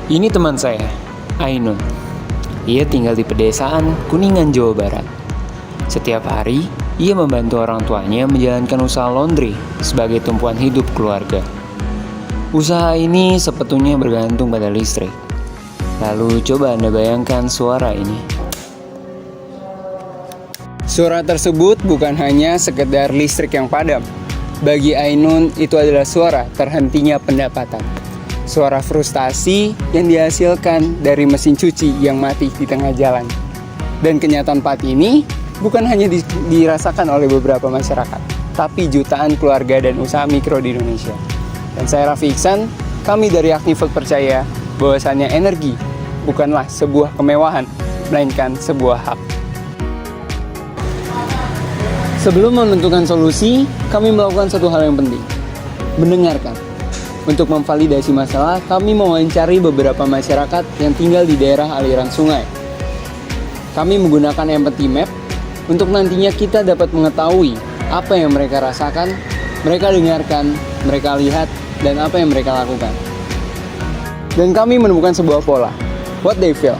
Ini teman saya, Ainun. Ia tinggal di pedesaan Kuningan, Jawa Barat. Setiap hari, ia membantu orang tuanya menjalankan usaha laundry sebagai tumpuan hidup keluarga. Usaha ini sebetulnya bergantung pada listrik. Lalu coba Anda bayangkan suara ini. Suara tersebut bukan hanya sekedar listrik yang padam. Bagi Ainun, itu adalah suara terhentinya pendapatan. Suara frustasi yang dihasilkan dari mesin cuci yang mati di tengah jalan. Dan kenyataan pahit ini bukan hanya dirasakan oleh beberapa masyarakat, tapi jutaan keluarga dan usaha mikro di Indonesia. Dan saya Raffi Iksan, kami dari Agnivolt percaya bahwasannya energi bukanlah sebuah kemewahan, melainkan sebuah hak. Sebelum menentukan solusi, kami melakukan satu hal yang penting, mendengarkan. Untuk memvalidasi masalah, kami mewawancari beberapa masyarakat yang tinggal di daerah aliran sungai. Kami menggunakan empathy map untuk nantinya kita dapat mengetahui apa yang mereka rasakan, mereka dengarkan, mereka lihat, dan apa yang mereka lakukan. Dan kami menemukan sebuah pola, what they feel.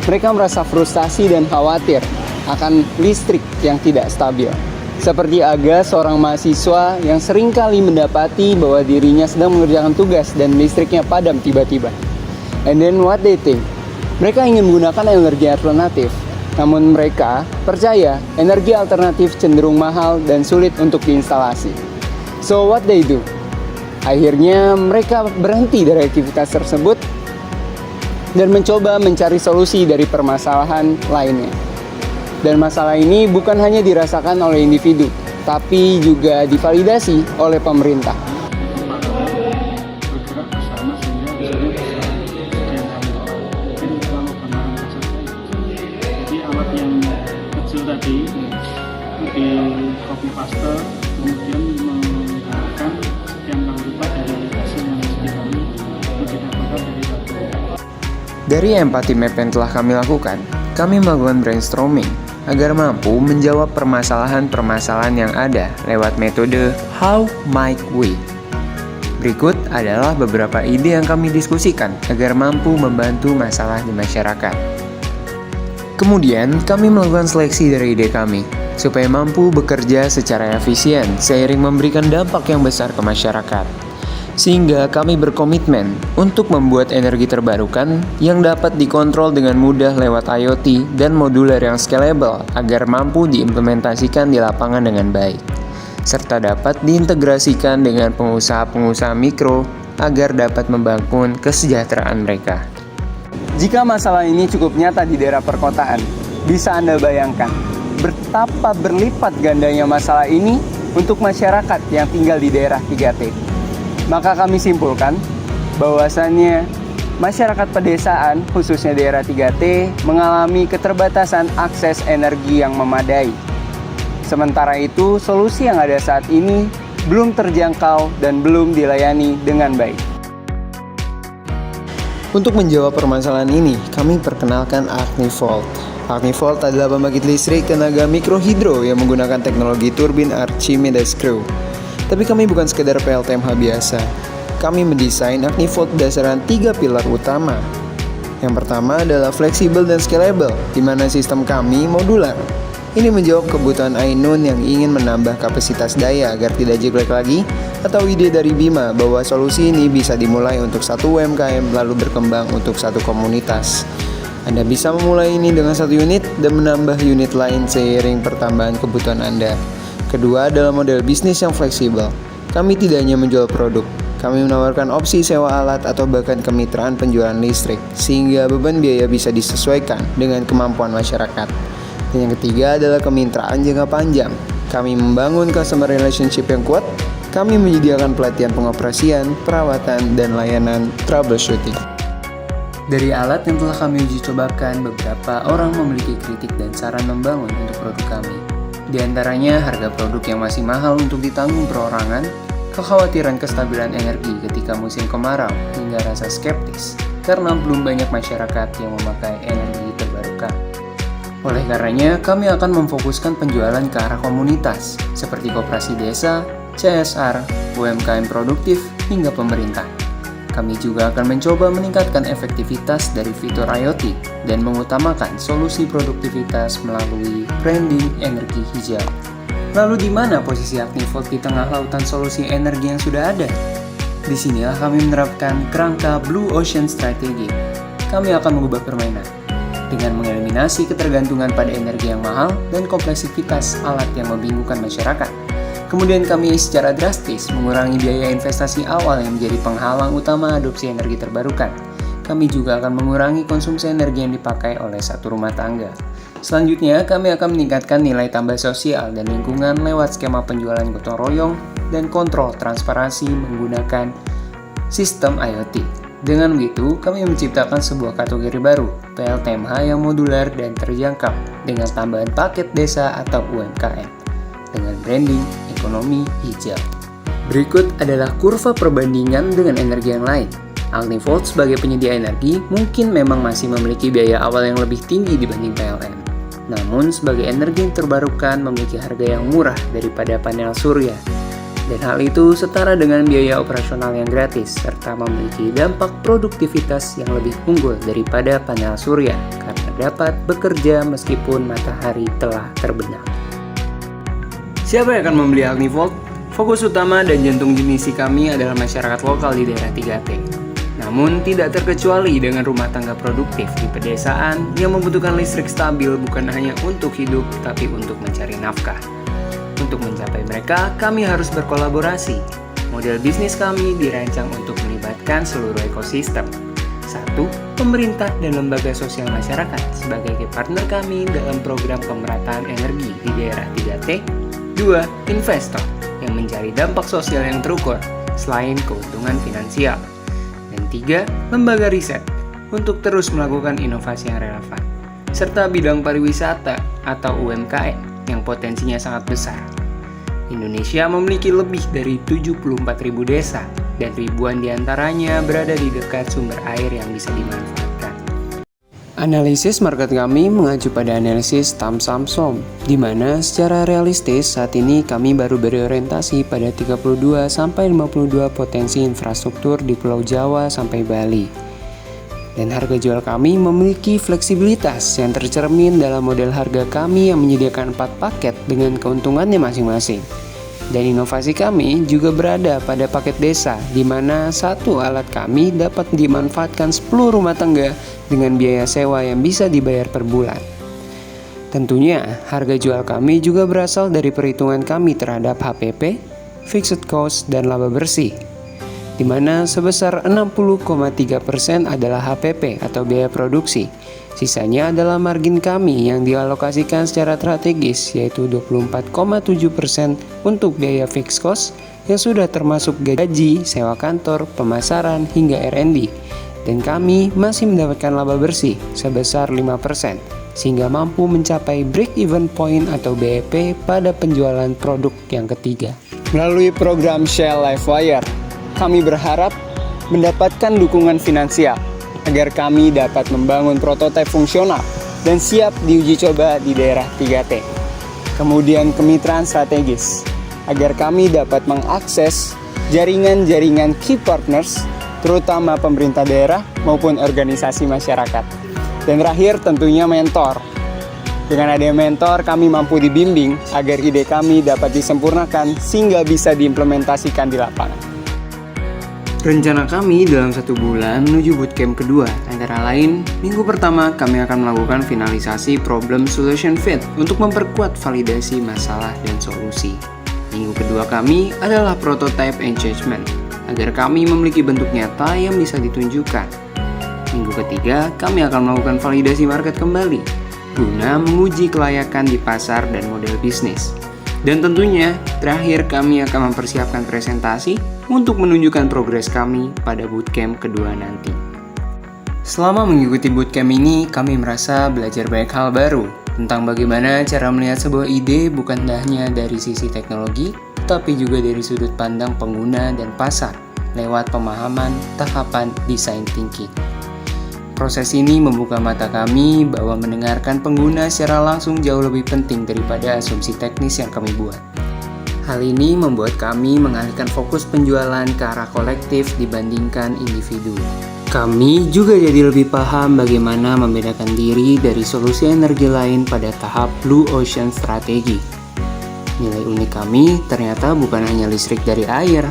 Mereka merasa frustasi dan khawatir akan listrik yang tidak stabil. Seperti Aga, seorang mahasiswa yang seringkali mendapati bahwa dirinya sedang mengerjakan tugas dan listriknya padam tiba-tiba. And then what they think? Mereka ingin menggunakan energi alternatif. Namun mereka percaya energi alternatif cenderung mahal dan sulit untuk diinstalasi. So what they do? Akhirnya mereka berhenti dari aktivitas tersebut dan mencoba mencari solusi dari permasalahan lainnya. Dan masalah ini bukan hanya dirasakan oleh individu, tapi juga divalidasi oleh pemerintah. Bergerak bersama sehingga bisa yang kami mungkin kalau pandangan kecil jadi alat yang kecil tadi di copy paste kemudian menggunakan sekian kali lipat dari hasil yang dikali untuk didapatkan dari satu. Dari empathy map yang telah kami lakukan, kami melakukan brainstorming agar mampu menjawab permasalahan-permasalahan yang ada lewat metode How Might We. Berikut adalah beberapa ide yang kami diskusikan agar mampu membantu masalah di masyarakat. Kemudian, kami melakukan seleksi dari ide kami, supaya mampu bekerja secara efisien seiring memberikan dampak yang besar ke masyarakat. Sehingga kami berkomitmen untuk membuat energi terbarukan yang dapat dikontrol dengan mudah lewat IoT dan modular yang scalable agar mampu diimplementasikan di lapangan dengan baik, serta dapat diintegrasikan dengan pengusaha-pengusaha mikro agar dapat membangun kesejahteraan mereka. Jika masalah ini cukup nyata di daerah perkotaan, bisa Anda bayangkan betapa berlipat gandanya masalah ini untuk masyarakat yang tinggal di daerah 3T. Maka kami simpulkan bahwasannya masyarakat pedesaan, khususnya daerah 3T, mengalami keterbatasan akses energi yang memadai. Sementara itu, solusi yang ada saat ini belum terjangkau dan belum dilayani dengan baik. Untuk menjawab permasalahan ini, kami perkenalkan Agnivolt. Agnivolt adalah pembangkit listrik tenaga mikrohidro yang menggunakan teknologi turbin Archimedes Screw. Tapi kami bukan sekedar PLTMH biasa. Kami mendesain Agnivolt berdasarkan 3 pilar utama. Yang pertama adalah fleksibel dan scalable, di mana sistem kami modular. Ini menjawab kebutuhan Ainun yang ingin menambah kapasitas daya agar tidak jeglek lagi, atau ide dari Bima bahwa solusi ini bisa dimulai untuk satu UMKM lalu berkembang untuk satu komunitas. Anda bisa memulai ini dengan satu unit dan menambah unit lain seiring pertambahan kebutuhan Anda. Kedua adalah model bisnis yang fleksibel. Kami tidak hanya menjual produk, kami menawarkan opsi sewa alat atau bahkan kemitraan penjualan listrik, sehingga beban biaya bisa disesuaikan dengan kemampuan masyarakat. Dan yang ketiga adalah kemitraan jangka panjang. Kami membangun customer relationship yang kuat, kami menyediakan pelatihan pengoperasian, perawatan, dan layanan troubleshooting. Dari alat yang telah kami uji cobakan, beberapa orang memiliki kritik dan saran membangun untuk produk kami. Di antaranya harga produk yang masih mahal untuk ditanggung perorangan, kekhawatiran kestabilan energi ketika musim kemarau, hingga rasa skeptis karena belum banyak masyarakat yang memakai energi terbarukan. Oleh karenanya, kami akan memfokuskan penjualan ke arah komunitas, seperti koperasi desa, CSR, UMKM produktif, hingga pemerintah. Kami juga akan mencoba meningkatkan efektivitas dari fitur IoT dan mengutamakan solusi produktivitas melalui branding energi hijau. Lalu di mana posisi Acnivolt di tengah lautan solusi energi yang sudah ada? Di sinilah kami menerapkan kerangka Blue Ocean Strategy. Kami akan mengubah permainan dengan mengeliminasi ketergantungan pada energi yang mahal dan kompleksitas alat yang membingungkan masyarakat. Kemudian kami secara drastis mengurangi biaya investasi awal yang menjadi penghalang utama adopsi energi terbarukan. Kami juga akan mengurangi konsumsi energi yang dipakai oleh satu rumah tangga. Selanjutnya, kami akan meningkatkan nilai tambah sosial dan lingkungan lewat skema penjualan gotong royong dan kontrol transparansi menggunakan sistem IoT. Dengan begitu, kami menciptakan sebuah kategori baru, PLTMH yang modular dan terjangkau dengan tambahan paket desa atau UMKM dengan branding ekonomi hijau. Berikut adalah kurva perbandingan dengan energi yang lain. Acnivolt sebagai penyedia energi mungkin memang masih memiliki biaya awal yang lebih tinggi dibanding PLN. Namun sebagai energi yang terbarukan memiliki harga yang murah daripada panel surya. Dan hal itu setara dengan biaya operasional yang gratis serta memiliki dampak produktivitas yang lebih unggul daripada panel surya karena dapat bekerja meskipun matahari telah terbenam. Siapa yang akan membeli Acnivolt? Fokus utama dan jantung misi kami adalah masyarakat lokal di daerah 3T. Namun, tidak terkecuali dengan rumah tangga produktif di pedesaan yang membutuhkan listrik stabil bukan hanya untuk hidup, tapi untuk mencari nafkah. Untuk mencapai mereka, kami harus berkolaborasi. Model bisnis kami dirancang untuk melibatkan seluruh ekosistem. 1. Pemerintah dan lembaga sosial masyarakat sebagai partner kami dalam program pemerataan energi di daerah 3T. 2. Investor yang mencari dampak sosial yang terukur selain keuntungan finansial. Dan 3. Lembaga riset untuk terus melakukan inovasi yang relevan. Serta bidang pariwisata atau UMKM yang potensinya sangat besar. Indonesia memiliki lebih dari 74.000 desa dan ribuan diantaranya berada di dekat sumber air yang bisa dimanfaatkan. Analisis market kami mengacu pada analisis Samsung, di mana secara realistis saat ini kami baru berorientasi pada 32-52 potensi infrastruktur di Pulau Jawa sampai Bali. Dan harga jual kami memiliki fleksibilitas yang tercermin dalam model harga kami yang menyediakan 4 paket dengan keuntungannya masing-masing. Dan inovasi kami juga berada pada paket desa, di mana satu alat kami dapat dimanfaatkan 10 rumah tangga dengan biaya sewa yang bisa dibayar per bulan. Tentunya, harga jual kami juga berasal dari perhitungan kami terhadap HPP, fixed cost, dan laba bersih, di mana sebesar 60,3% adalah HPP atau biaya produksi. Sisanya adalah margin kami yang dialokasikan secara strategis, yaitu 24,7% untuk biaya fixed cost yang sudah termasuk gaji, sewa kantor, pemasaran, hingga R&D. Dan kami masih mendapatkan laba bersih sebesar 5%, sehingga mampu mencapai break-even point atau BEP pada penjualan produk yang ketiga. Melalui program Shell LiveWire, kami berharap mendapatkan dukungan finansial agar kami dapat membangun prototipe fungsional dan siap diuji coba di daerah 3T. Kemudian kemitraan strategis, agar kami dapat mengakses jaringan-jaringan key partners, terutama pemerintah daerah maupun organisasi masyarakat. Dan terakhir tentunya mentor. Dengan adanya mentor, kami mampu dibimbing agar ide kami dapat disempurnakan sehingga bisa diimplementasikan di lapangan. Rencana kami dalam 1 bulan menuju bootcamp kedua, antara lain, minggu pertama kami akan melakukan finalisasi problem solution fit untuk memperkuat validasi masalah dan solusi. Minggu kedua kami adalah prototype engagement, agar kami memiliki bentuk nyata yang bisa ditunjukkan. Minggu ketiga, kami akan melakukan validasi market kembali, guna menguji kelayakan di pasar dan model bisnis. Dan tentunya, terakhir kami akan mempersiapkan presentasi untuk menunjukkan progres kami pada bootcamp kedua nanti. Selama mengikuti bootcamp ini, kami merasa belajar banyak hal baru tentang bagaimana cara melihat sebuah ide bukan hanya dari sisi teknologi, tapi juga dari sudut pandang pengguna dan pasar lewat pemahaman tahapan design thinking. Proses ini membuka mata kami bahwa mendengarkan pengguna secara langsung jauh lebih penting daripada asumsi teknis yang kami buat. Hal ini membuat kami mengalihkan fokus penjualan ke arah kolektif dibandingkan individu. Kami juga jadi lebih paham bagaimana membedakan diri dari solusi energi lain pada tahap Blue Ocean Strategi. Nilai unik kami ternyata bukan hanya listrik dari air,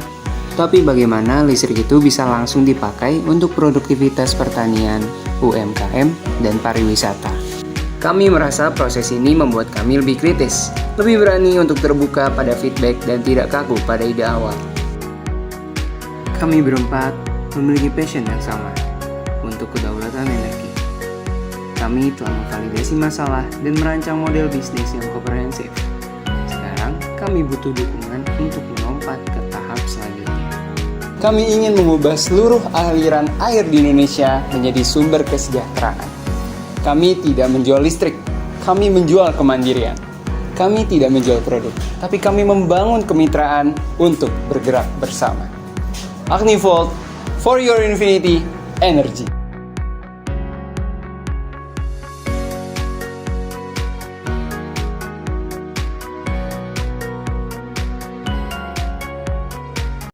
tapi bagaimana listrik itu bisa langsung dipakai untuk produktivitas pertanian, UMKM, dan pariwisata. Kami merasa proses ini membuat kami lebih kritis, lebih berani untuk terbuka pada feedback dan tidak kaku pada ide awal. Kami berempat memiliki passion yang sama untuk kedaulatan energi. Kami telah memvalidasi masalah dan merancang model bisnis yang komprehensif. Sekarang kami butuh dukungan untuk melompat ke tahap selanjutnya. Kami ingin mengubah seluruh aliran air di Indonesia menjadi sumber kesejahteraan. Kami tidak menjual listrik, kami menjual kemandirian. Kami tidak menjual produk, tapi kami membangun kemitraan untuk bergerak bersama. AgniVolt, for your infinity energy.